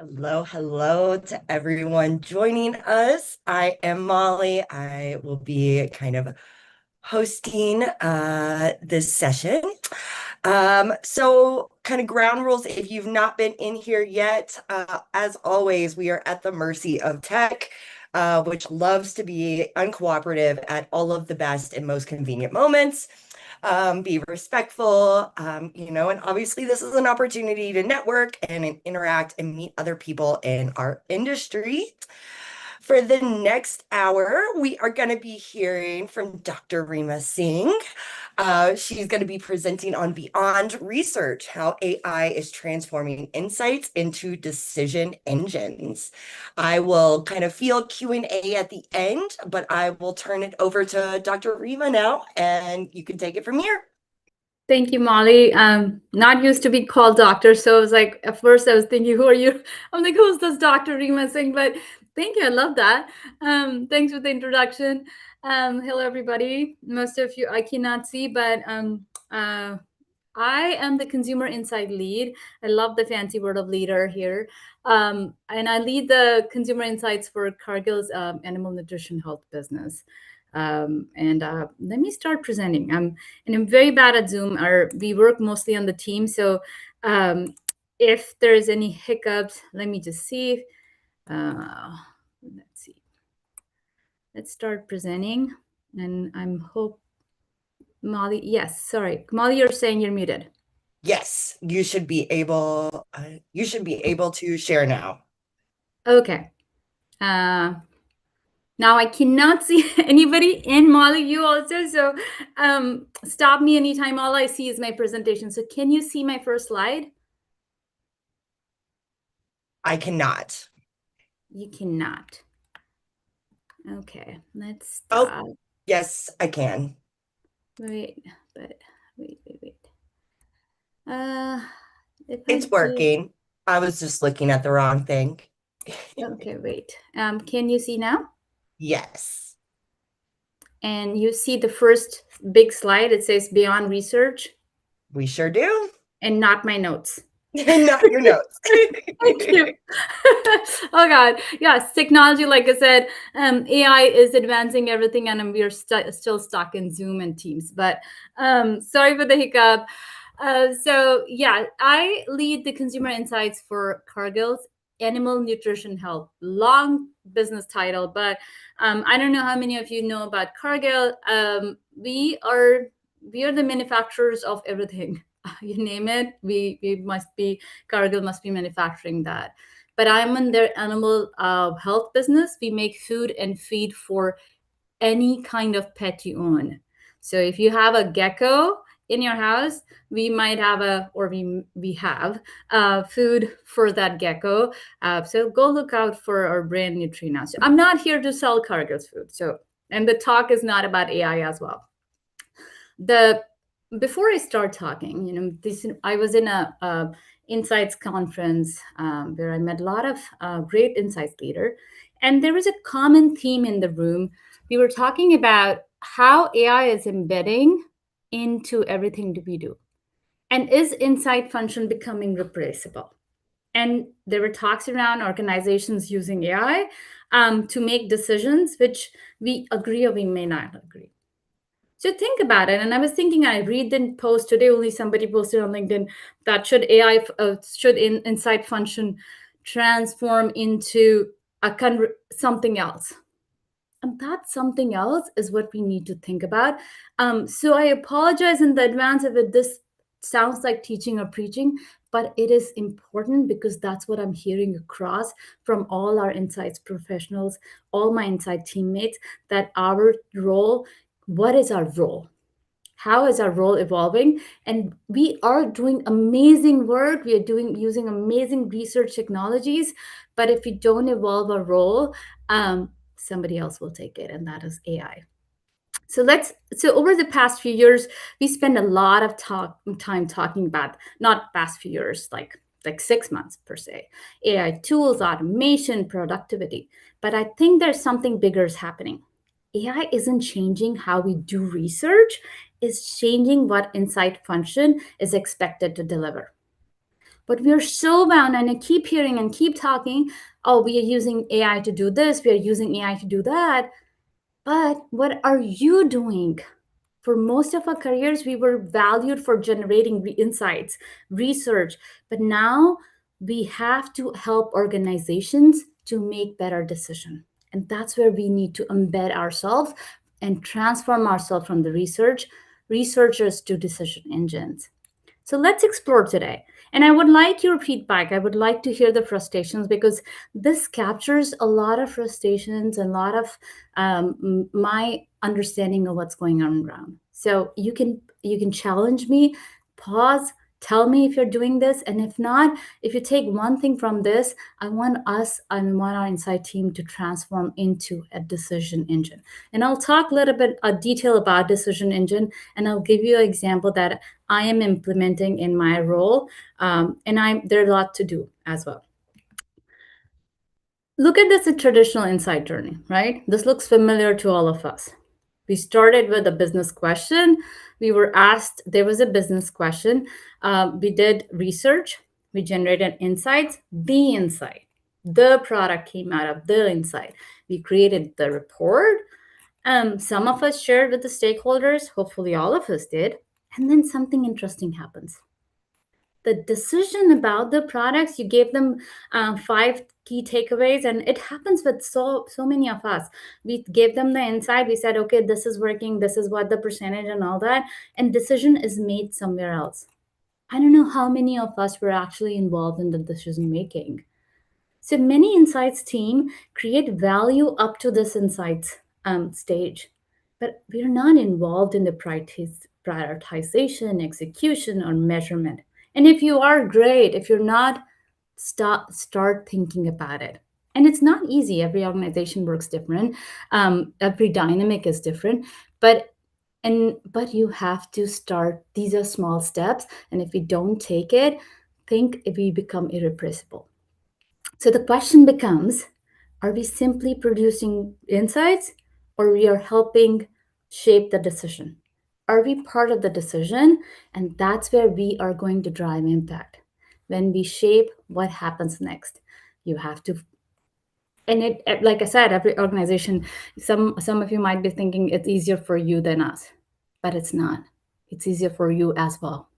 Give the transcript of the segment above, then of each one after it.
Hello, hello to everyone joining us. I am Molly. I will be kind of hosting this session. So kind of ground rules, if you've not been in here yet, as always, we are at the mercy of tech, which loves to be uncooperative at all of the best and most convenient moments. Be respectful, and obviously this is an opportunity to network and interact and meet other people in our industry. For the next hour, we are going to be hearing from Dr. Reema Singh. She's going to be presenting on Beyond Research, how AI is transforming insights into decision engines. I will kind of field Q&A at the end, but I will turn it over to Dr. Reema now, and you can take it from here. Thank you, Molly. Not used to be called doctor, so I was like, at first I was thinking, who are you? I'm like, who's this Dr. Reema Singh? But thank you, I love that. Thanks for the introduction. Hello, everybody. Most of you I cannot see, but I am the consumer insight lead. I love the fancy word of leader here. And I lead the consumer insights for Cargill's animal nutrition health business. Let me start presenting. I'm very bad at Zoom. We work mostly on the team. So if there's any hiccups, let me just see. Let's see. Let's start presenting. And I'm hope Molly. Yes, sorry, Molly, you're saying you're muted. Yes, you should be able to share now. Okay. Now I cannot see anybody in Molly, you also. So stop me anytime. All I see is my presentation. So can you see my first slide? I cannot. You cannot. Okay, let's stop. stop. Yes, I can. Wait. It's working. I was just looking at the wrong thing. Okay, wait. Can you see now? Yes. And you see the first big slide. It says Beyond Research. We sure do. And not my notes. Not your notes. Thank you. Oh God, yes, technology. Like I said, AI is advancing everything, and we're still stuck in Zoom and Teams. But sorry for the hiccup. So yeah, I lead the consumer insights for Cargill's Animal Nutrition Health. Long business title, but I don't know how many of you know about Cargill. We are the manufacturers of everything. You name it, we must be, Cargill must be manufacturing that. But I'm in their animal health business. We make food and feed for any kind of pet you own. So if you have a gecko in your house, we might have we have food for that gecko. So go look out for our brand Neutrina. So I'm not here to sell Cargill's food. So, and the talk is not about AI as well. Before I start talking, I was in a insights conference where I met a lot of great insights leader, and there was a common theme in the room. We were talking about how AI is embedding into everything that we do, and is insight function becoming replaceable? And there were talks around organizations using AI to make decisions, which we agree or we may not agree. So think about it. And I was thinking, I read the post today, only somebody posted on LinkedIn that should insight function transform into something else. And that something else is what we need to think about. So I apologize in the advance if this sounds like teaching or preaching, but it is important because that's what I'm hearing across from all our insights professionals, all my insight teammates, that our role, what is our role? How is our role evolving? And we are doing amazing work. We are using amazing research technologies. But if we don't evolve our role, somebody else will take it, and that is AI. So over the past few years, we spend a lot of time talking about, not past few years, like 6 months per se, AI tools, automation, productivity. But I think there's something bigger is happening. AI isn't changing how we do research, it's changing what insight function is expected to deliver. But we are so bound, and I keep hearing and keep talking, oh, we are using AI to do this, we are using AI to do that. But what are you doing? For most of our careers, we were valued for generating insights, research, but now we have to help organizations to make better decisions. And that's where we need to embed ourselves and transform ourselves from the researchers to decision engines. So let's explore today. And I would like your feedback. I would like to hear the frustrations because this captures a lot of frustrations and a lot of my understanding of what's going on around. So you can challenge me, pause, tell me if you're doing this, and if not, if you take one thing from this, I want our inside team to transform into a decision engine. And I'll talk a little bit detail about decision engine, and I'll give you an example that I am implementing in my role, and there's a lot to do as well. Look at this traditional insight journey, right? This looks familiar to all of us. We started with a business question. We were asked, there was a business question. We did research. We generated insights. The insight, the product came out of the insight. We created the report. Some of us shared with the stakeholders. Hopefully, all of us did. And then something interesting happens. The decision about the products, you gave them five key takeaways, and it happens with so many of us. We gave them the insight. We said, okay, this is working, this is what the percentage and all that, and decision is made somewhere else. I don't know how many of us were actually involved in the decision making. So many insights team create value up to this insights stage, but we are not involved in the prioritization, execution, or measurement. And if you are, great. If you're not, start thinking about it. And it's not easy. Every organization works different. Every dynamic is different. But you have to start. These are small steps, and if we don't take it, think if we become irrepressible. So the question becomes, are we simply producing insights, or we are helping shape the decision? Are we part of the decision? And that's where we are going to drive impact. When we shape what happens next, you have to, and it, like I said, every organization, some of you might be thinking it's easier for you than us, but it's not. It's easier for you as well.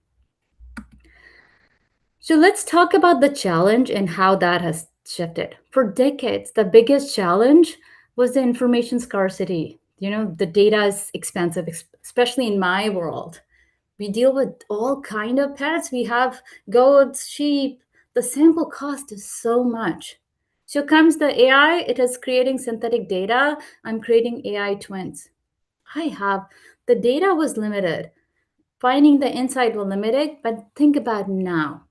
So let's talk about the challenge and how that has shifted. For decades, the biggest challenge was the information scarcity. The data is expensive, especially in my world. We deal with all kind of pets. We have goats, sheep. The sample cost is so much. So comes the AI, it is creating synthetic data. I'm creating AI twins. I have the data was limited. Finding the insight was limited, but think about now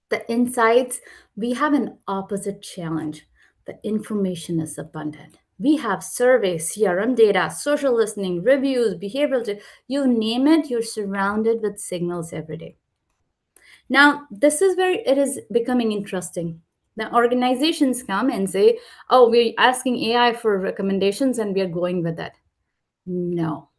the insights, we have an opposite challenge. The information is abundant. We have surveys, CRM data, social listening, reviews, behavioral data, you name it, you're surrounded with signals every day. Now, this is where it is becoming interesting. The organizations come and say, oh, we're asking AI for recommendations and we are going with it. No,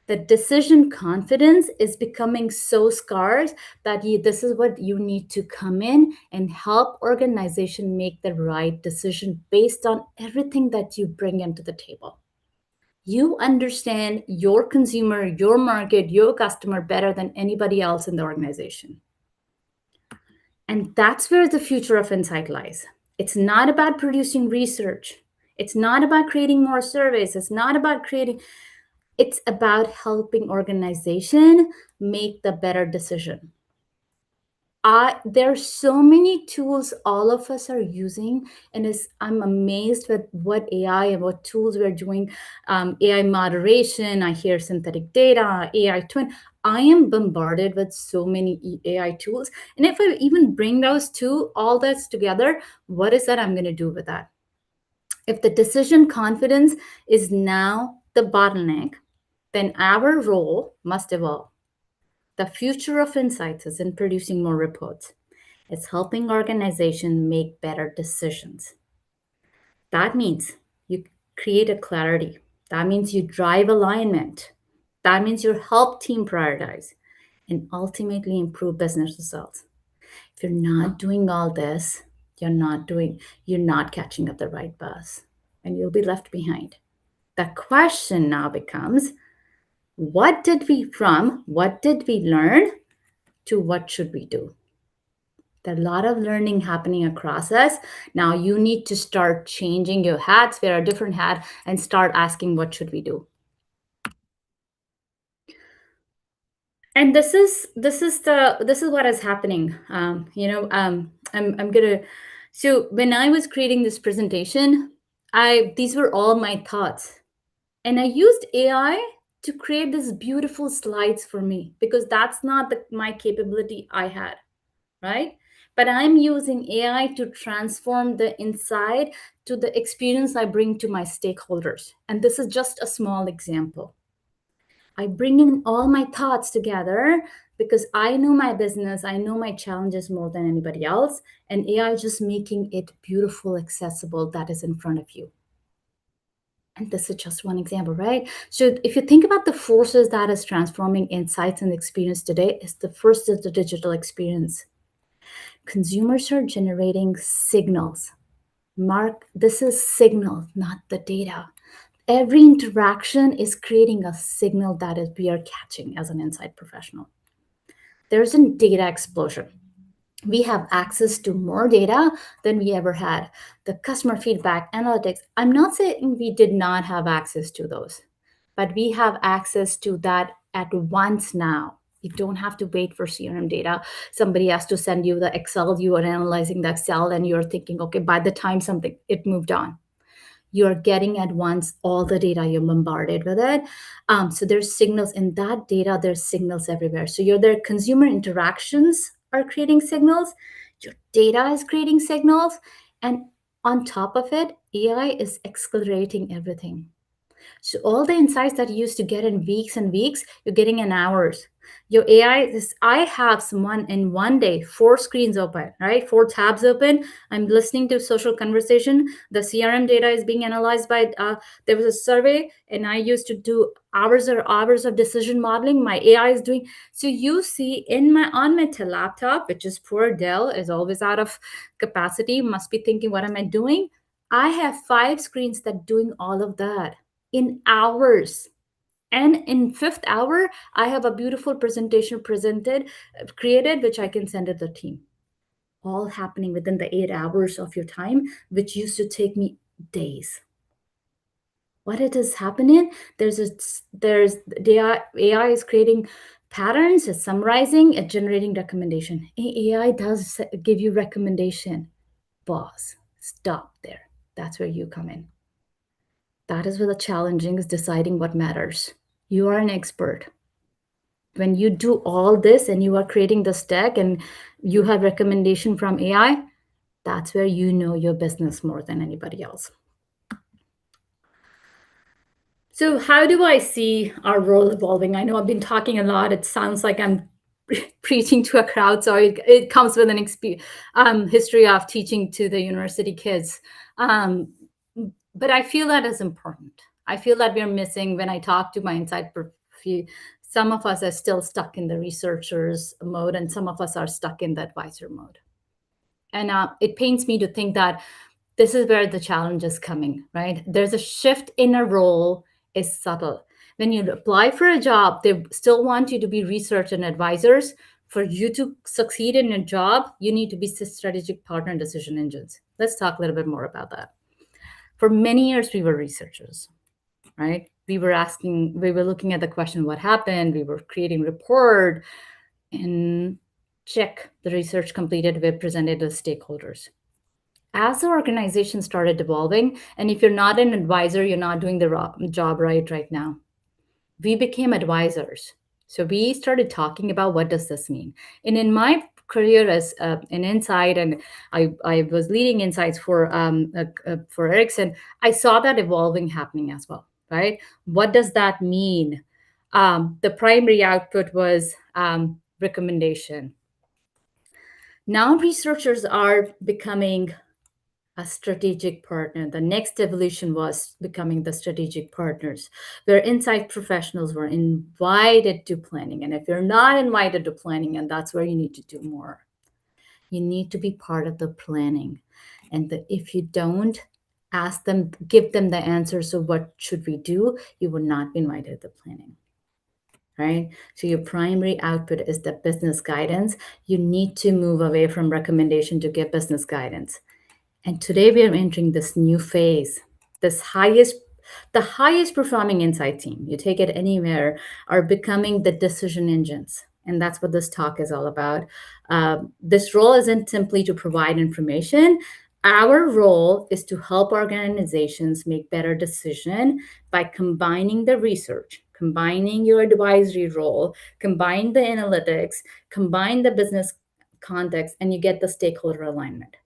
the decision confidence is becoming so scarce that this is what you need to come in and help organization make the right decision based on everything that you bring into the table. You understand your consumer, your market, your customer better than anybody else in the organization. And that's where the future of insight lies. It's not about producing research. It's not about creating more surveys. It's about helping organization make the better decision. There are so many tools all of us are using, and I'm amazed with what AI and what tools we're doing. AI moderation, I hear synthetic data, AI twin. I am bombarded with so many AI tools. And if I even bring those two, all that's together, what is that I'm going to do with that? If the decision confidence is now the bottleneck, then our role must evolve. The future of insights isn't producing more reports. It's helping organizations make better decisions. That means you create a clarity. That means you drive alignment. That means you help team prioritize. and ultimately improve business results. If you're not doing all this, you're not catching up the right bus, and you'll be left behind. The question now becomes, what did we learn to what should we do? There's a lot of learning happening across us. Now you need to start changing your hats, wear a different hat, and start asking what should we do. And this is what is happening. I'm gonna. So when I was creating this presentation, I these were all my thoughts, and I used AI to create these beautiful slides for me because that's not my capability I had, right? But I'm using AI to transform the inside to the experience I bring to my stakeholders. And this is just a small example. I bring in all my thoughts together because I know my business, I know my challenges more than anybody else, and AI is just making it beautiful, accessible that is in front of you. And this is just one example, right? So if you think about the forces that is transforming insights and experience today, is the first is the digital experience. Consumers are generating signals. Mark, this is signal, not the data. Every interaction is creating a signal that is we are catching as an insight professional. There's a data explosion. We have access to more data than we ever had. The customer feedback, analytics, I'm not saying we did not have access to those, but we have access to that at once now. You don't have to wait for CRM data. Somebody has to send you the Excel, you are analyzing the Excel, and you're thinking, okay, by the time something, it moved on. You're getting at once all the data, you're bombarded with it. So there's signals in that data, there's signals everywhere. So their consumer interactions are creating signals, your data is creating signals, and on top of it, AI is accelerating everything. So all the insights that you used to get in weeks and weeks, you're getting in hours. Your AI, I have someone in one day, 4 screens open, right? 4 tabs open. I'm listening to social conversation. The CRM data is being analyzed by, there was a survey and I used to do hours or hours of decision modeling. My AI is doing, so you see on my laptop, which is poor Dell, is always out of capacity, must be thinking, what am I doing? I have 5 screens that doing all of that in hours. And in fifth hour, I have a beautiful presentation created, which I can send to the team. All happening within the 8 hours of your time, which used to take me days. What it is happening? There's the AI is creating patterns, it's summarizing, it's generating recommendation. AI does give you recommendation. Boss, stop there. That's where you come in. That is where the challenging is deciding what matters. You are an expert. When you do all this and you are creating the stack and you have recommendation from AI, that's where you know your business more than anybody else. So how do I see our role evolving? I know I've been talking a lot. It sounds like I'm preaching to a crowd. So it comes with an history of teaching to the university kids. But I feel that is important. I feel that we're missing when I talk to my inside some of us are still stuck in the researchers mode and some of us are stuck in the advisor mode. And it pains me to think that this is where the challenge is coming, right? There's a shift in a role is subtle. When you apply for a job, they still want you to be research and advisors. For you to succeed in a job, you need to be strategic partner and decision engines. Let's talk a little bit more about that. For many years, we were researchers, right? We were looking at the question, what happened? We were creating report and check the research completed, we presented to stakeholders. As the organization started evolving, and if you're not an advisor, you're not doing the job right now. We became advisors. So we started talking about what does this mean. And in my career as an insight, and I was leading insights for Ericsson, I saw that evolving happening as well, right? What does that mean? The primary output was recommendation. Now researchers are becoming a strategic partner. The next evolution was becoming the strategic partners, where insight professionals were invited to planning. And if you're not invited to planning, and that's where you need to do more, you need to be part of the planning. And if you don't ask them, give them the answers of what should we do, you will not be invited to planning. Right? So your primary output is the business guidance. You need to move away from recommendation to give business guidance. And today we are entering this new phase. This the highest performing insight team, you take it anywhere, are becoming the decision engines. And that's what this talk is all about. This role isn't simply to provide information. Our role is to help organizations make better decision by combining the research, combining your advisory role, combine the analytics, combine the business context, and you get the stakeholder alignment.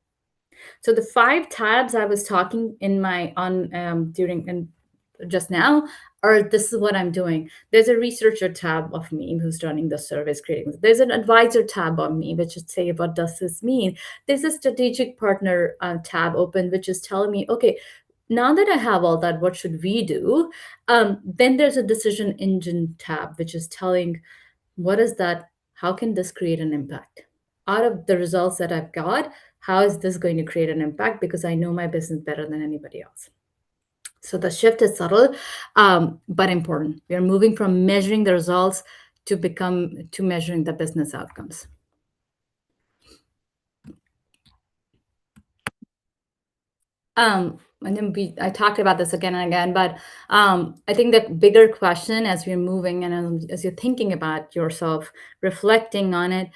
So the five tabs I was talking in my on during and just now are, this is what I'm doing. There's a researcher tab of me who's running the service creating. There's an advisor tab on me, which is say, what does this mean? There's a strategic partner tab open, which is telling me, okay, now that I have all that, what should we do? Then there's a decision engine tab, which is telling, what is that? How can this create an impact? Out of the results that I've got, how is this going to create an impact? Because I know my business better than anybody else. So the shift is subtle, but important. We are moving from measuring the results to measuring the business outcomes. And then I talked about this again and again, but I think the bigger question as we're moving and as you're thinking about yourself, reflecting on it,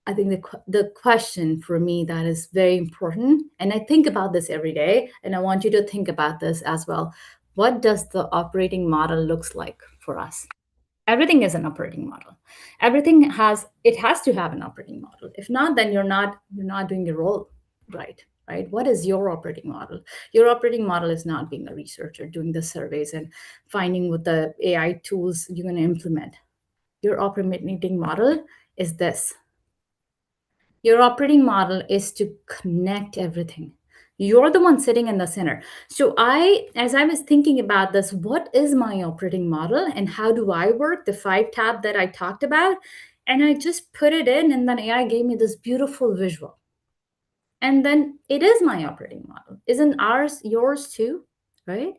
I think the question for me that is very important, and I think about this every day, and I want you to think about this as well. What does the operating model looks like for us? Everything is an operating model. Everything has to have an operating model. If not, then you're not doing your role right. Right? What is your operating model? Your operating model is not being a researcher, doing the surveys and finding what the AI tools you're going to implement. Your operating model is this. Your operating model is to connect everything. You're the one sitting in the center. So as I was thinking about this, what is my operating model and how do I work? The five tab that I talked about, and I just put it in, and then AI gave me this beautiful visual. And then it is my operating model. Isn't ours yours too? Right?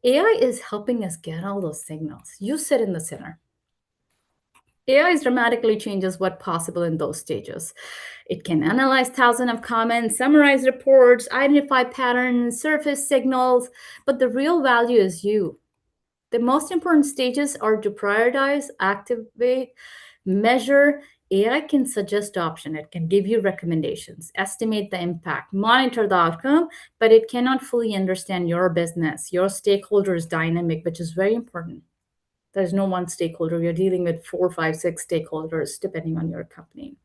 AI is helping us get all those signals. You sit in the center. AI dramatically changes what's possible in those stages. It can analyze thousands of comments, summarize reports, identify patterns, surface signals, but the real value is you. The most important stages are to prioritize, activate, measure. AI can suggest option. It can give you recommendations, estimate the impact, monitor the outcome, but it cannot fully understand your business, your stakeholders dynamic, which is very important. There's no one stakeholder. You're dealing with 4, 5, 6 stakeholders, depending on your company.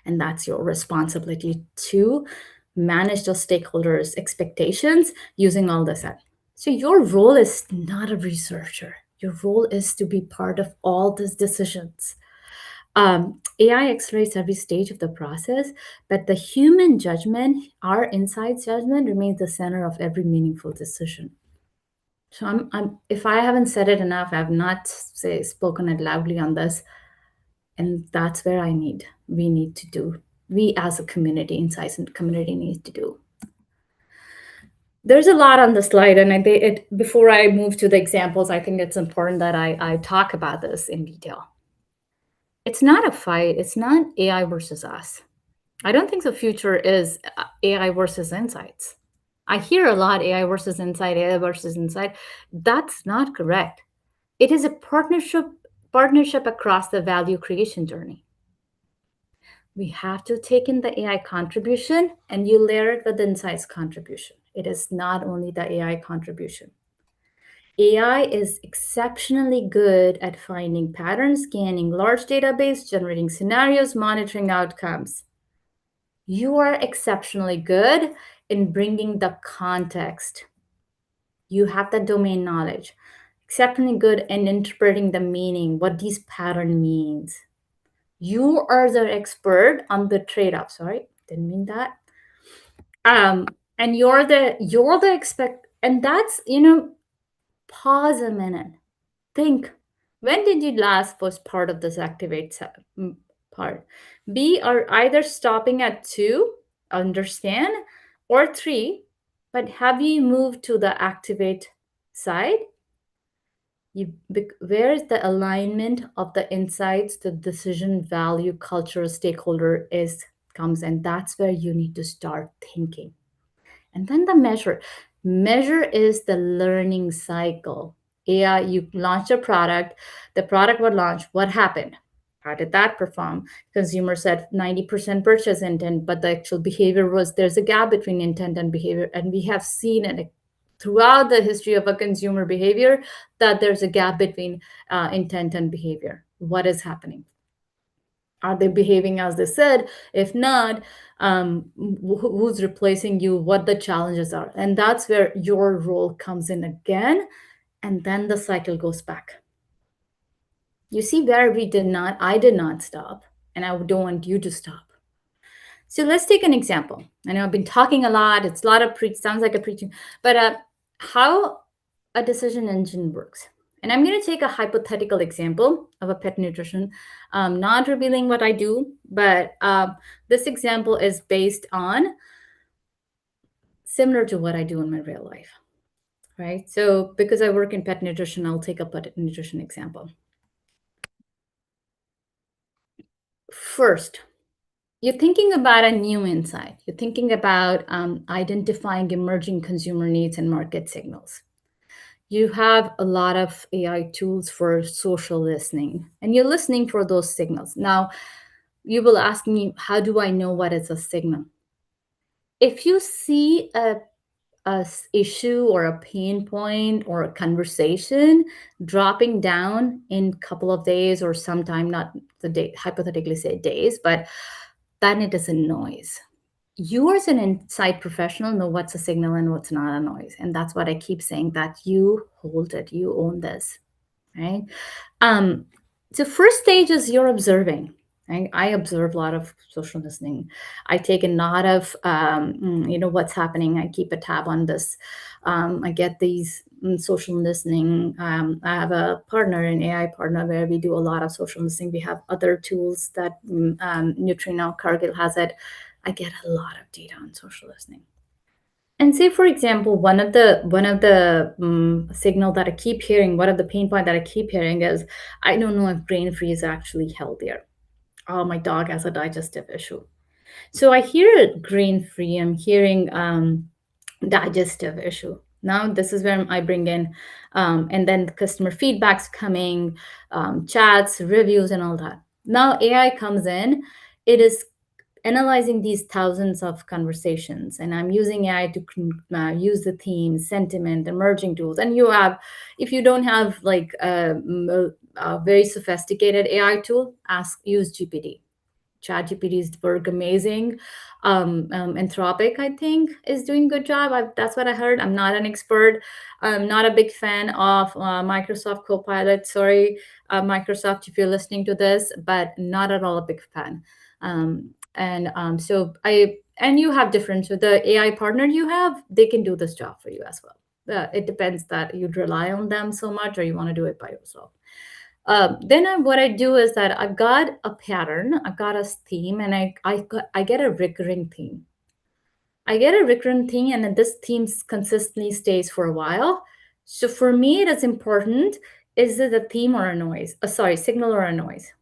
And that's your responsibility to manage those stakeholders' expectations using all this. So your role is not a researcher. Your role is to be part of all these decisions. AI accelerates every stage of the process, but the human judgment, our inside judgment, remains the center of every meaningful decision. So if I haven't said it enough, I have not spoken it loudly on this, and that's where we need to do. We as a community, insights and community, need to do. There's a lot on the slide, and before I move to the examples, I think it's important that I talk about this in detail. It's not a fight. It's not AI versus us. I don't think the future is AI versus insights. I hear a lot AI versus insight, AI versus insight. That's not correct. It is a partnership across the value creation journey. We have to take in the AI contribution and you layer it with the insights contribution. It is not only the AI contribution. AI is exceptionally good at finding patterns, scanning large database, generating scenarios, monitoring outcomes. You are exceptionally good in bringing the context. You have the domain knowledge. Exceptionally good in interpreting the meaning, what these pattern means. You are the expert on the trade-off. Sorry, didn't mean that. And you're the expect, and that's, pause a minute. Think, when did you last was part of this part? B, are either stopping at two, understand, or three, but have you moved to the activate side? Where is the alignment of the insights, the decision, value, culture, stakeholder is comes, and that's where you need to start thinking. And then the measure is the learning cycle. AI, you launched a product, the product would launch, what happened? How did that perform? Consumer said 90% purchase intent, but the actual behavior was, there's a gap between intent and behavior. And we have seen it throughout the history of a consumer behavior that there's a gap between intent and behavior. What is happening? Are they behaving as they said? If not, who's replacing you? What the challenges are? And that's where your role comes in again. And then the cycle goes back. You see where I did not stop, and I don't want you to stop. So let's take an example. I know I've been talking a lot. It's a lot of sounds like a preaching, but how a decision engine works. And I'm going to take a hypothetical example of a pet nutrition, not revealing what I do, but this example is based on similar to what I do in my real life, right? So because I work in pet nutrition, I'll take a pet nutrition example. First, you're thinking about a new insight. You're thinking about identifying emerging consumer needs and market signals. You have a lot of AI tools for social listening, and you're listening for those signals. Now, you will ask me, how do I know what is a signal? If you see a issue or a pain point or a conversation dropping down in a couple of days or sometime, not the day, hypothetically say days, but then it is a noise. You as an insight professional know what's a signal and what's not a noise. And that's what I keep saying, that you hold it, you own this, right? So first stage is you're observing. Right? I observe a lot of social listening. I take a lot of, what's happening. I keep a tab on this. I get these social listening. I have a partner, an AI partner, where we do a lot of social listening. We have other tools that Neutrino, Cargill has it. I get a lot of data on social listening. And say, for example, one of the signal that I keep hearing, one of the pain point that I keep hearing is, I don't know if grain-free is actually healthier. Oh, my dog has a digestive issue. So I hear grain-free, I'm hearing digestive issue. Now this is where I bring in, and then the customer feedback's coming, chats, reviews, and all that. Now AI comes in, it is analyzing these thousands of conversations, and I'm using AI to use the theme, sentiment, emerging tools. And you have, if you don't have like a very sophisticated AI tool, use GPT. Chat GPT's work amazing. Anthropic, I think, is doing good job. That's what I heard. I'm not an expert. I'm not a big fan of Microsoft Copilot. Sorry, Microsoft, if you're listening to this, but not at all a big fan. And you have different. So the AI partner you have, they can do this job for you as well. It depends that you'd rely on them so much, or you want to do it by yourself. What I do is that I've got a pattern, I've got a theme, and I get a recurring theme. I get a recurring theme, and then this theme consistently stays for a while. So for me, it is important: is it a theme or a noise? Signal or a noise?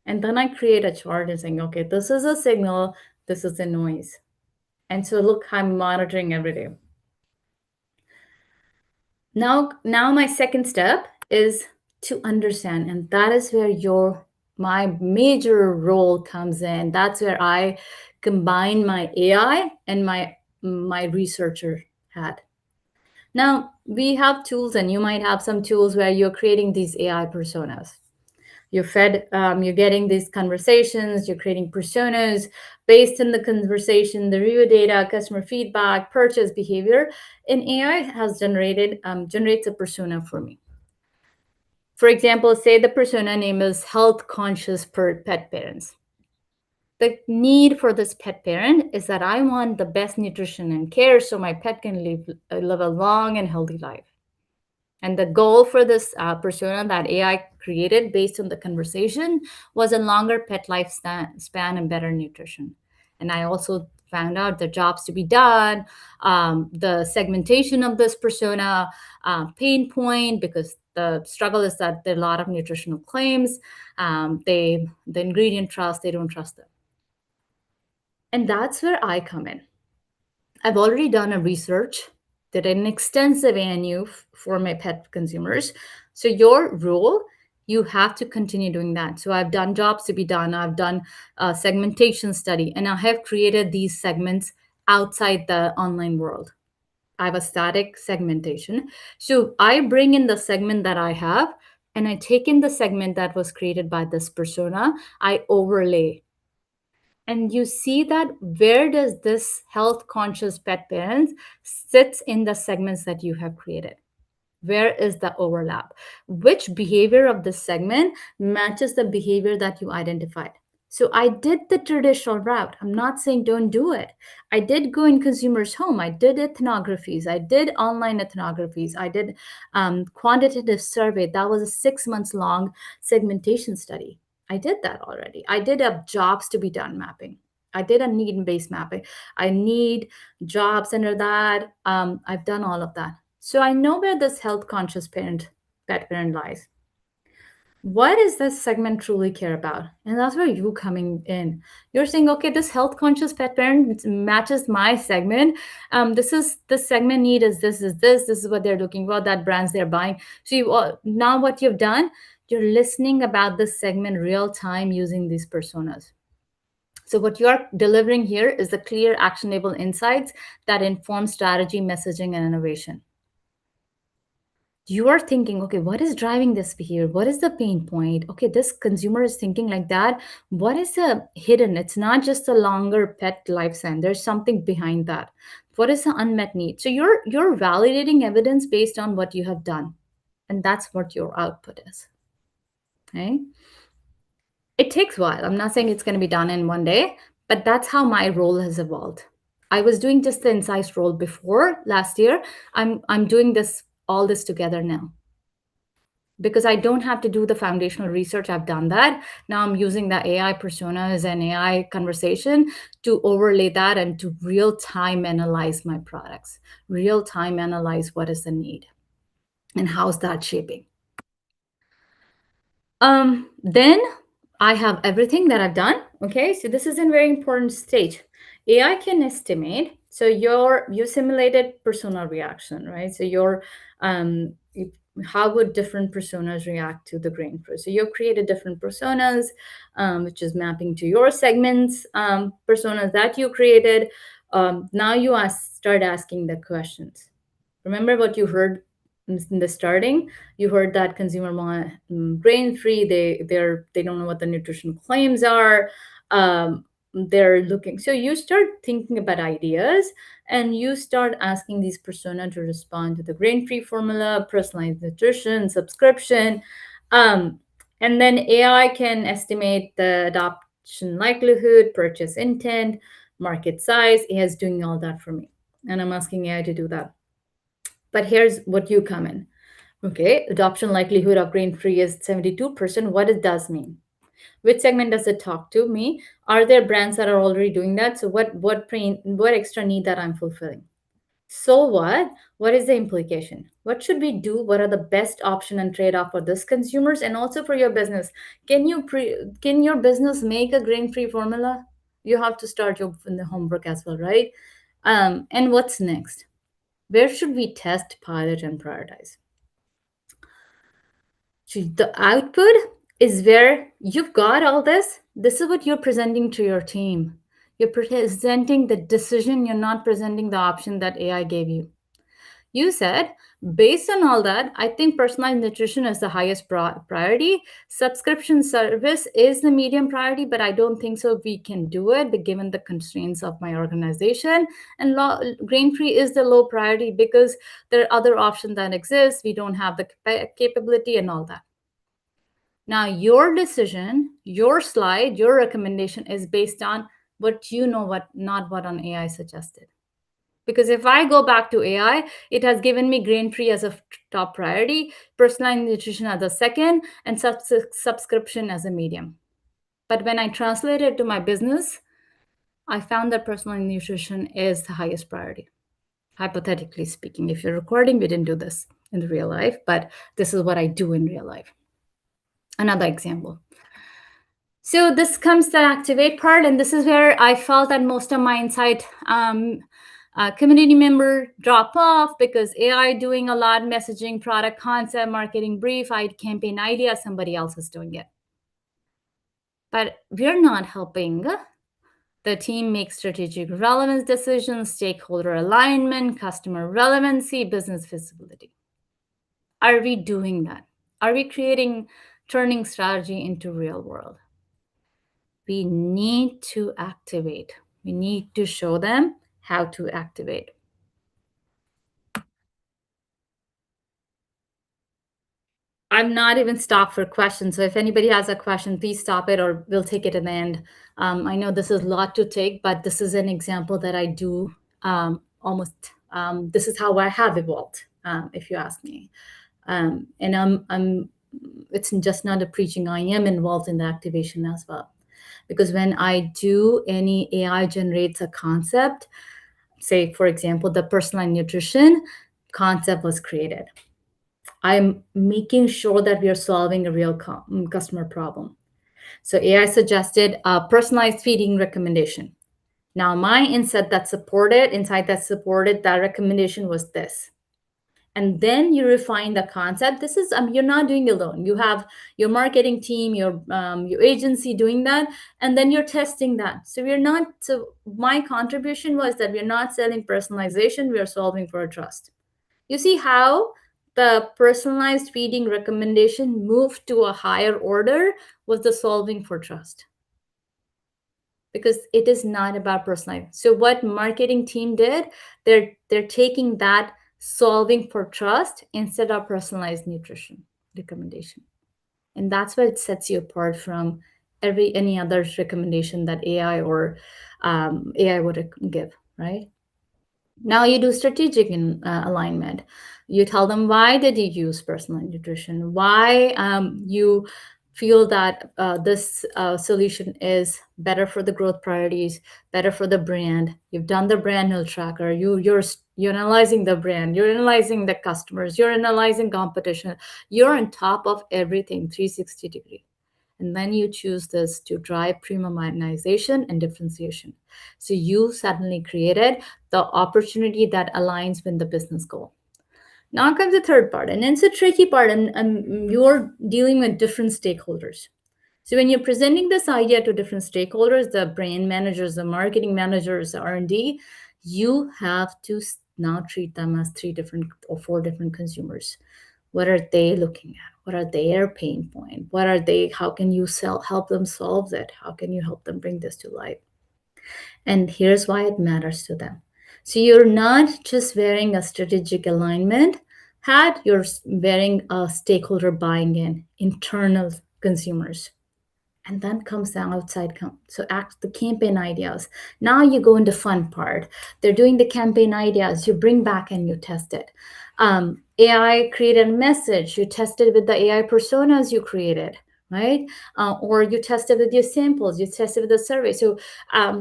And then I create a chart and saying, okay, this is a signal, this is a noise. And so look, I'm monitoring every day. Now my second step is to understand, and that is where my major role comes in. That's where I combine my AI and my researcher hat. Now we have tools, and you might have some tools where you're creating these AI personas. You're getting these conversations, you're creating personas based on the conversation, the review data, customer feedback, purchase behavior, and AI has generates a persona for me. For example, say the persona name is health conscious pet parents. The need for this pet parent is that I want the best nutrition and care so my pet can live a long and healthy life. And the goal for this persona that AI created based on the conversation was a longer pet lifespan and better nutrition. And I also found out the jobs to be done, the segmentation of this persona, pain point, because the struggle is that there are a lot of nutritional claims. The ingredient trust, they don't trust them. And that's where I come in. I've already done a research, did an extensive ANU for my pet consumers. So your role, you have to continue doing that. So I've done jobs to be done. I've done a segmentation study, and I have created these segments outside the online world. I have a static segmentation. So I bring in the segment that I have, and I take in the segment that was created by this persona. I overlay, and you see that where does this health conscious pet parents sits in the segments that you have created? Where is the overlap? Which behavior of this segment matches the behavior that you identified? So I did the traditional route. I'm not saying don't do it. I did go in consumers' home. I did ethnographies. I did online ethnographies. I did quantitative survey. That was a 6 months long segmentation study. I did that already. I did a jobs to be done mapping. I did a need based mapping. I need jobs under that. I've done all of that. So I know where this health conscious pet parent lies. What does this segment truly care about? And that's where you coming in. You're saying, okay, this health conscious pet parent matches my segment. This segment need is this is what they're looking for, that brands they're buying. So now what you've done, you're listening about this segment real time using these personas. So what you're delivering here is the clear, actionable insights that inform strategy, messaging, and innovation. You are thinking, okay, what is driving this behavior? What is the pain point? Okay, this consumer is thinking like that. What is the hidden? It's not just a longer pet lifespan. There's something behind that. What is the unmet need? So you're validating evidence based on what you have done, and that's what your output is. Okay. It takes a while. I'm not saying it's going to be done in one day, but that's how my role has evolved. I was doing just the insights role before last year. I'm doing all this together now, because I don't have to do the foundational research. I've done that. Now I'm using the AI personas and AI conversation to overlay that and to real time analyze my products, real time analyze what is the need and how's that shaping. Then I have everything that I've done. Okay, so this is a very important stage. AI can estimate. So you simulated persona reaction, right? So how would different personas react to the grain fruit? So you've created different personas, which is mapping to your segments, personas that you created. Now you start asking the questions. Remember what you heard in the starting. You heard that consumer want grain free. They don't know what the nutrition claims are. They're looking. So you start thinking about ideas, and you start asking these persona to respond to the grain free formula, personalized nutrition, subscription, and then AI can estimate the adoption likelihood, purchase intent, market size. AI is doing all that for me, and I'm asking AI to do that. But here's what you come in. Okay, adoption likelihood of grain free is 72%. What it does mean? Which segment does it talk to me? Are there brands that are already doing that? So what extra need that I'm fulfilling? So what? What is the implication? What should we do? What are the best option and trade-off for this consumers and also for your business? Can your business make a grain-free formula? You have to start your in the homework as well, right? And what's next? Where should we test, pilot, and prioritize? So the output is where you've got all this. This is what you're presenting to your team. You're presenting the decision, you're not presenting the option that AI gave you. You said, based on all that, I think personalized nutrition is the highest priority. Subscription service is the medium priority, but I don't think so. We can do it, but given the constraints of my organization. And grain free is the low priority because there are other options that exist. We don't have the capability and all that. Now, your decision, your slide, your recommendation is based on what you know, what not what on AI suggested. Because if I go back to AI, it has given me grain-free as a top priority, personalized nutrition as a second, and subscription as a medium. But when I translate it to my business, I found that personalized nutrition is the highest priority. Hypothetically speaking, if you're recording, we didn't do this in the real life, but this is what I do in real life. Another example. So this comes to the activate part, and this is where I felt that most of my insight community member drop off because AI doing a lot, messaging, product concept, marketing brief, campaign idea, somebody else is doing it. But we're not helping the team make strategic relevance decisions, stakeholder alignment, customer relevancy, business visibility. Are we doing that? Are we turning strategy into real world? We need to activate. We need to show them how to activate. I'm not even stopped for questions. So if anybody has a question, please stop it or we'll take it at the end. I know this is a lot to take, but this is an example that I do almost. This is how I have evolved, if you ask me. And it's just not a preaching. I am involved in the activation as well. Because when I do any AI generates a concept, say, for example, the personalized nutrition concept was created. I'm making sure that we are solving a real customer problem. So AI suggested a personalized feeding recommendation. Now my insight that supported that recommendation was this. And then you refine the concept. This is you're not doing it alone. You have your marketing team, your agency doing that, and then you're testing that. So we're not. So my contribution was that we're not selling personalization. We are solving for a trust. You see how the personalized feeding recommendation moved to a higher order was the solving for trust. Because it is not about personalized. So what marketing team did, they're taking that solving for trust instead of personalized nutrition recommendation. And that's what it sets you apart from any other recommendation that AI or AI would give, right? Now you do strategic alignment. You tell them why did you use personalized nutrition, why you feel that this solution is better for the growth priorities, better for the brand. You've done the brand health tracker. You're analyzing the brand. You're analyzing the customers. You're analyzing competition. You're on top of everything, 360 degree. And then you choose this to drive premiumization and differentiation. So you suddenly created the opportunity that aligns with the business goal. Now comes the third part, and it's a tricky part, and you're dealing with different stakeholders. So when you're presenting this idea to different stakeholders, the brand managers, the marketing managers, the R&D, you have to now treat them as 3 different or 4 different consumers. What are they looking at? What are their pain point? How can you help them solve that? How can you help them bring this to life? And here's why it matters to them. So you're not just wearing a strategic alignment hat, you're wearing a stakeholder buying in, internal consumers. And then comes the outside so act the campaign ideas. Now you go into fun part. They're doing the campaign ideas. You bring back and you test it. AI created a message. You tested with the AI personas you created, right? Or you tested with your samples. You tested with the survey. So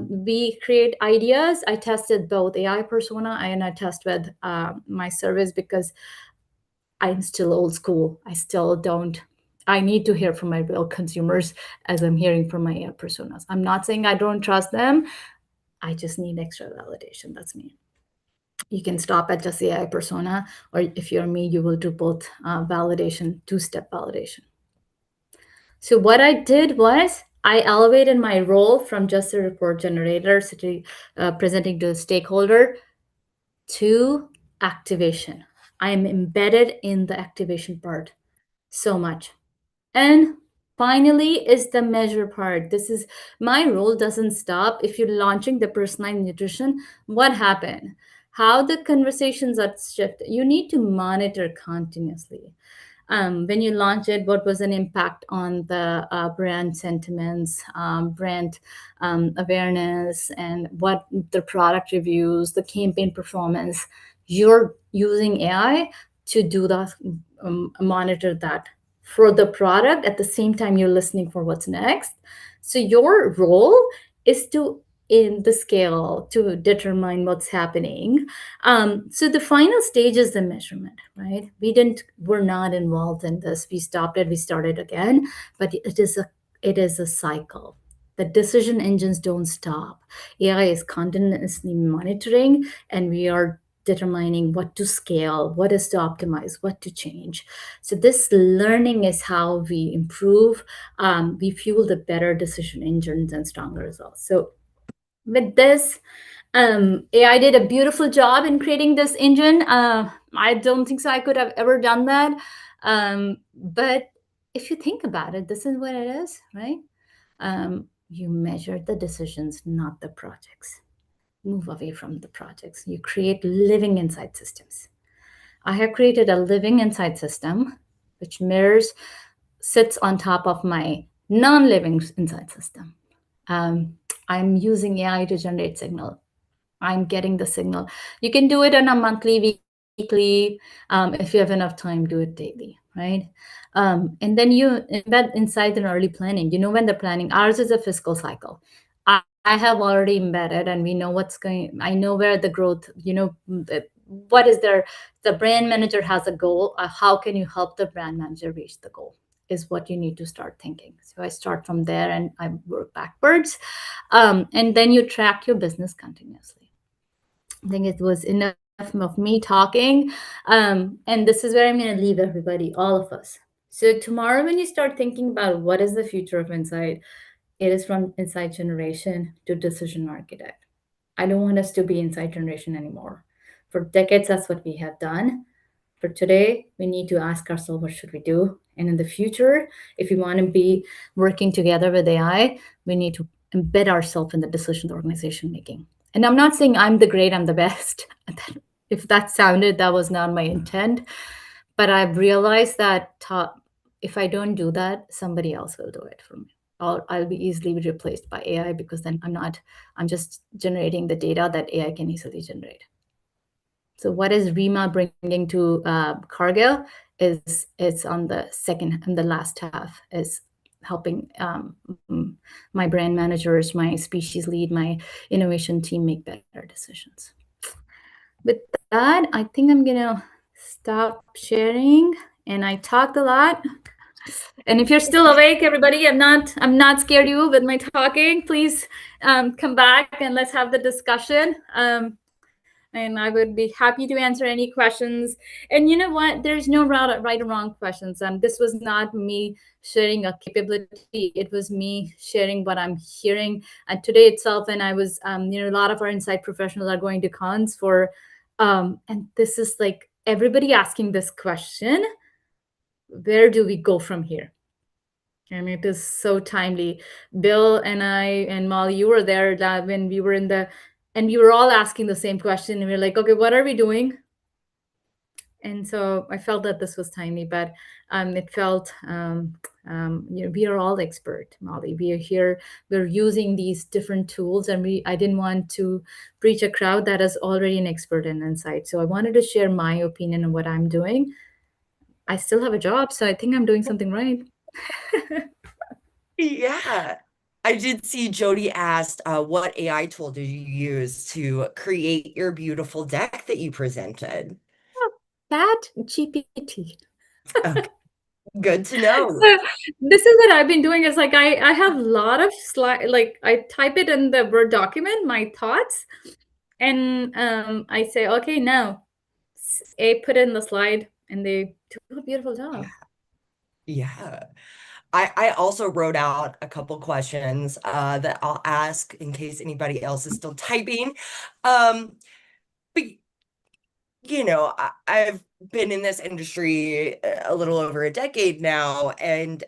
we create ideas. I tested both AI persona and I test with my service because I'm still old school. I need to hear from my real consumers as I'm hearing from my AI personas. I'm not saying I don't trust them. I just need extra validation. That's me. You can stop at just the AI persona, or if you're me, you will do both validation, 2-step validation. So what I did was I elevated my role from just a report generator, presenting to the stakeholder, to activation. I am embedded in the activation part so much. And finally is the measure part. This is my role doesn't stop. If you're launching the personalized nutrition, what happened? How the conversations are shifted. You need to monitor continuously. When you launch it, what was an impact on the brand sentiments, brand awareness, and what the product reviews, the campaign performance. You're using AI to do that, monitor that for the product. At the same time, you're listening for what's next. So your role is to in the scale to determine what's happening. So the final stage is the measurement, right? We're not involved in this. We stopped it, we started again, but it is a cycle. The decision engines don't stop. AI is continuously monitoring, and we are determining what to scale, what is to optimize, what to change. So this learning is how we improve. We fuel the better decision engines and stronger results. So with this, AI did a beautiful job in creating this engine. I don't think so I could have ever done that. But if you think about it, this is what it is, right? You measure the decisions, not the projects. Move away from the projects. You create living insight systems. I have created a living insight system which mirrors, sits on top of my non living insight system. Um, I'm using AI to generate signal. I'm getting the signal. You can do it on a monthly, weekly. If you have enough time, do it daily, right? And then you embed insight in early planning. You know when the planning, ours is a fiscal cycle. I have already embedded, and we know what's going. I know where the growth. What is there? The brand manager has a goal. How can you help the brand manager reach the goal? Is what you need to start thinking. So I start from there and I work backwards, and then you track your business continuously. I think it was enough of me talking. And this is where I'm going to leave everybody, all of us. So, tomorrow, when you start thinking about what is the future of insight, it is from insight generation to decision architect. I don't want us to be insight generation anymore. For decades, that's what we have done. For today, we need to ask ourselves, what should we do? And in the future, if we want to be working together with AI, we need to embed ourselves in the decision organization making. And I'm not saying I'm the great, I'm the best. If that sounded, that was not my intent. But I've realized that if I don't do that, somebody else will do it for me. I'll be easily replaced by AI, because then I'm just generating the data that AI can easily generate. So what is Reema bringing to Cargill is it's on the second and the last half, is helping my brand managers, my species lead, my innovation team make better decisions. With that, I think I'm gonna stop sharing. And I talked a lot. And if you're still awake, everybody, I'm not scared you with my talking. Please come back and let's have the discussion. And I would be happy to answer any questions. And you know what? There's no right or wrong questions. This was not me sharing a capability. It was me sharing what I'm hearing today itself. And I was, a lot of our insight professionals are going to cons for, and this is like everybody asking this question: where do we go from here? And it is so timely. Bill and I and Molly, you were there when we were and we were all asking the same question. And we were like, okay, what are we doing? And so I felt that this was timely, but it felt, we are all expert, Molly. We are here, we're using these different tools, and I didn't want to preach a crowd that is already an expert in insight. So I wanted to share my opinion on what I'm doing. I still have a job, so I think I'm doing something right. Yeah. I did see Jody asked, what AI tool did you use to create your beautiful deck that you presented? That GPT. Okay, good to know. So this is what I've been doing, is like I have a lot of slide, like I type it in the Word document, my thoughts, and I say, okay, now I put in the slide, and they do a beautiful Yeah. job. Yeah. I also wrote out a couple questions that I'll ask in case anybody else is still typing. But I've been in this industry a little over a decade now, and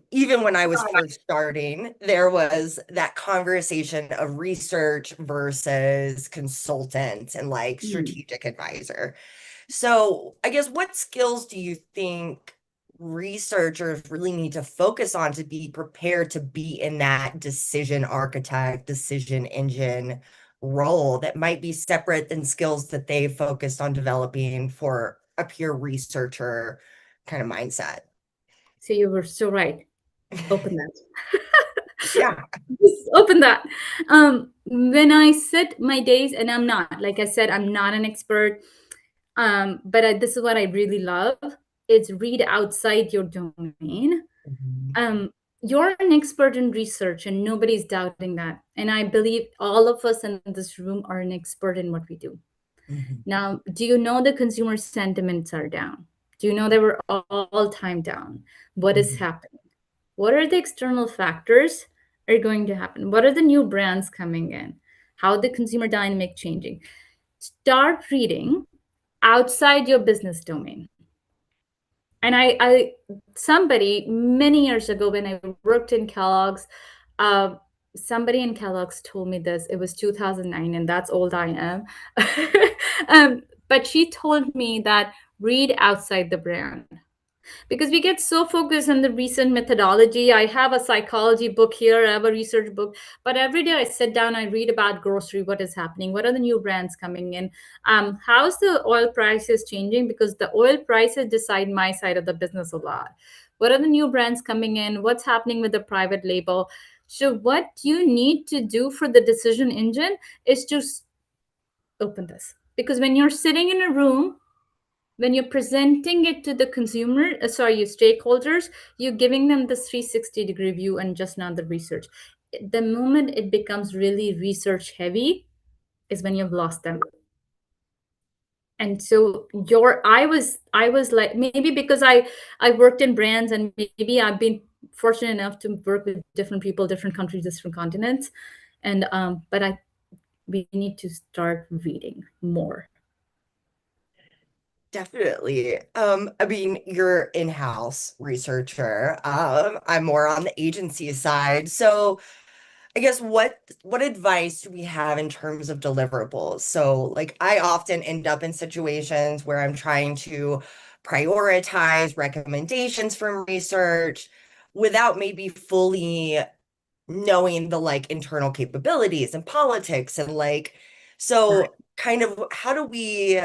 even when I was first starting, there was that conversation of research versus consultant and like Mm. strategic advisor. So I guess what skills do you think researchers really need to focus on to be prepared to be in that decision architect, decision engine role that might be separate than skills that they focused on developing for a pure researcher kind of mindset? So you were so right. Open that. Yeah. Just open that. When I set my days, and I'm not, like I said, I'm not an expert. But this is what I really love. It's read outside your domain. Mhm. Um, you're an expert in research, and nobody's doubting that. And I believe all of us in this room are an expert in what we do. Mhm. Now, do you know the consumer sentiments are down? Do you know they were all time down? What is Mhm. happening? What are the external factors are going to happen? What are the new brands coming in? How the consumer dynamic changing? Start reading outside your business domain. And I somebody many years ago when I worked in Kellogg's, uh, somebody in Kellogg's told me this. It was 2009, and that's old I am. But she told me that read outside the brand, because we get so focused on the recent methodology. I have a psychology book here, I have a research book, but every day I sit down, I read about grocery, what is happening, what are the new brands coming in, how's the oil prices changing, because the oil prices decide my side of the business a lot. What are the new brands coming in, what's happening with the private label? So what you need to do for the decision engine is to open this, because when you're sitting in a room, when you're presenting it to the consumer, sorry, your stakeholders, you're giving them this 360-degree view and just not the research. The moment it becomes really research heavy is when you've lost them. And so I was like, maybe because I worked in brands, and maybe I've been fortunate enough to work with different people, different countries, different continents. And but I we need to start reading more. Definitely. I mean, you're in-house researcher. I'm more on the agency side. So I guess what advice do we have in terms of deliverables? So like I often end up in situations where I'm trying to prioritize recommendations from research without maybe fully knowing the like internal capabilities and politics and like Right. so kind of how do we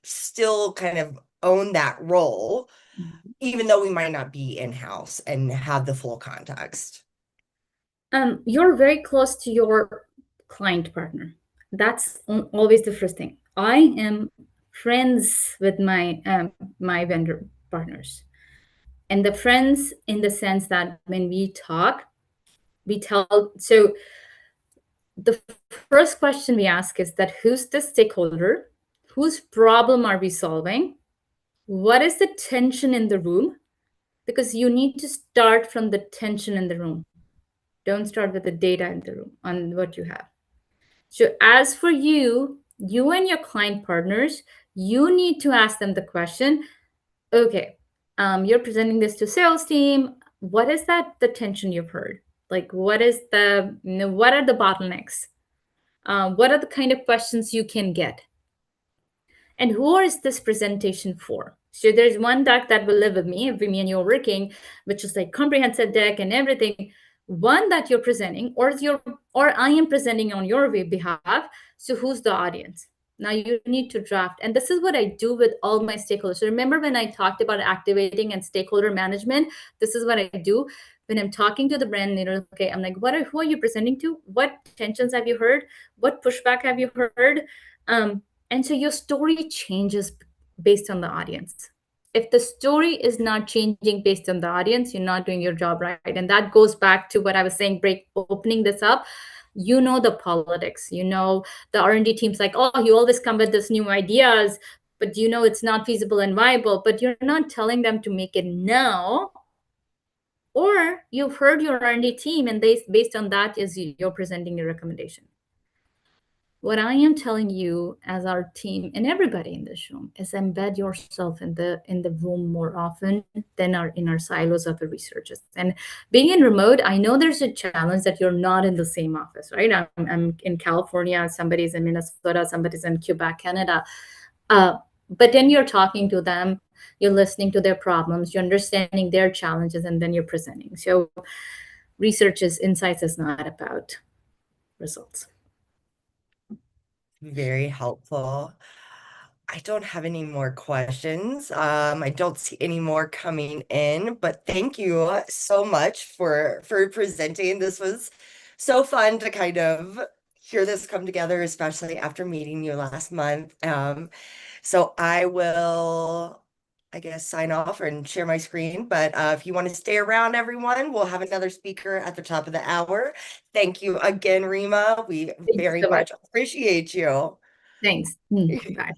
still kind of own that role, even though we might not be in-house and have the full context? You're very close to your client partner. That's always the first thing. I am friends with my vendor partners, and the friends in the sense that when we talk, we tell. So the first question we ask is that who's the stakeholder, whose problem are we solving, what is the tension in the room, because you need to start from the tension in the room. Don't start with the data in the room on what you have. So, as for you, you and your client partners, you need to ask them the question, okay, you're presenting this to sales team. What is that the tension you've heard? Like, what is what are the bottlenecks? What are the kind of questions you can get? And who is this presentation for? So there's one deck that will live with me if me and you're working, which is like comprehensive deck and everything. One that you're presenting, or I am presenting on your behalf. So who's the audience? Now you need to draft. And this is what I do with all my stakeholders. So remember when I talked about activating and stakeholder management, this is what I do. When I'm talking to the brand leader, okay, I'm like, who are you presenting to? What tensions have you heard? What pushback have you heard? Um, and so your story changes based on the audience. If the story is not changing based on the audience, you're not doing your job right. And that goes back to what I was saying, opening this up. You know the politics, you know the R&D team's like, oh, you always come with this new ideas, but you know it's not feasible and viable, but you're not telling them to make it now. Or you've heard your R&D team, and they based on that is you're presenting your recommendation. What I am telling you as our team and everybody in this room is embed yourself in the room more often than in our silos of the researchers. And being in remote, I know there's a challenge that you're not in the same office, right? I'm in California, somebody's in Minnesota, somebody's in Quebec, Canada. But then you're talking to them. You're listening to their problems, you're understanding their challenges, and then you're presenting. So insights is not about results. Very helpful. I don't have any more questions. I don't see any more coming in, but thank you so much for presenting. This was so fun to kind of hear this come together, especially after meeting you last month. So I will, I guess, sign off and share my screen. But if you want to stay around, everyone, we'll have another speaker at the top of the hour. Thank you again, Reema. We Thank you very so much. much appreciate you. Thanks. Bye.